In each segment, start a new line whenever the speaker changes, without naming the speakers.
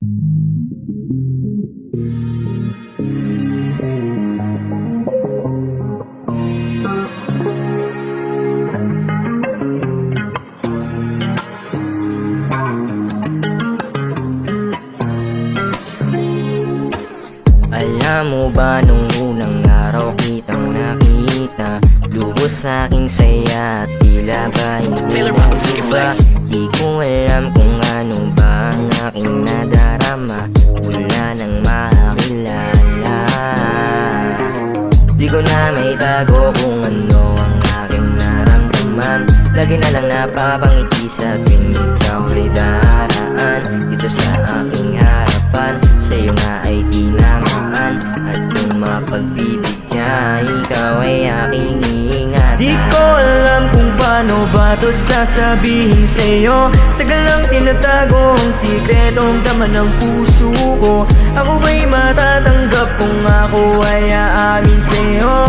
Alam mo ba nung unang araw kitang nakita, lubos sa'king saya at tila ba iba. Di ko alam kung ano ba ang aking nadarama, wala nang makakilala. Di ko na may tago kung ano ang aking naramdaman. Lagi na lang napapangiti sa'king ikaw ay daraan dito sa aking harapan. Sa'yo nga ay tinamaan at kung mapagbibigyan, ikaw ay aking iingatan.
Di ko alam kung paano ba to sasabihin sa'yo. Tagal lang tinatago ang sikretong tama ng puso ko. Ako ba'y matatanggap kung ako ay aamin sa'yo?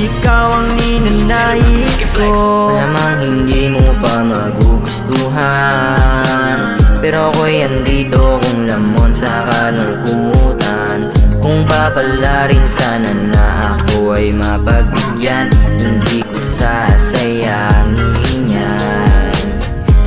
Ikaw ang ninanais ko.
Malamang hindi mo pa magugustuhan, pero ako'y andito kung lamon sa kanor kumutan. Kung papala rin sana na ako ay mapagbigyan, hindi ko sasayangin yan.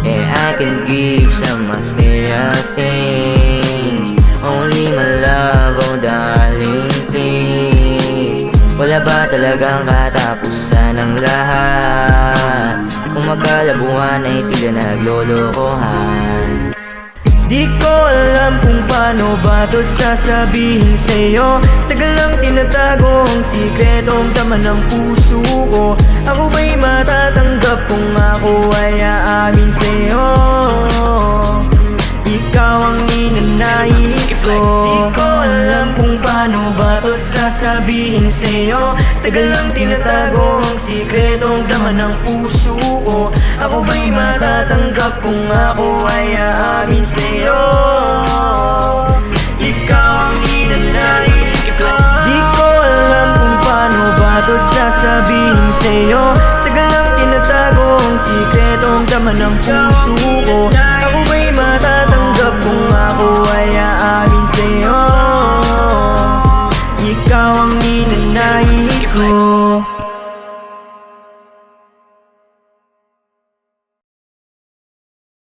I can give some material things, only my love, oh darling, please. Wala ba talagang katapusan ng lahat? Kung magkalabuhan ay tila naglolokohan.
Di ko alam kung paano ba to sasabihin sa'yo. Tagal lang tinatago ang sikretong tama ng puso ko. Ako ba'y matatanggap kung ako ay aamin sa'yo? Ikaw ang ninanais ko. Di ko alam kung paano ba to sasabihin sa'yo. Tagal lang tinatago ang sikretong tama ng puso ko. Ako ba'y matatanggap kung ako ay aamin sa'yo? Ikaw ang ninanais ko. Di ko alam kung paano ba to sasabihin sa'yo. Tagal lang tinatago ang sikretong tama ng puso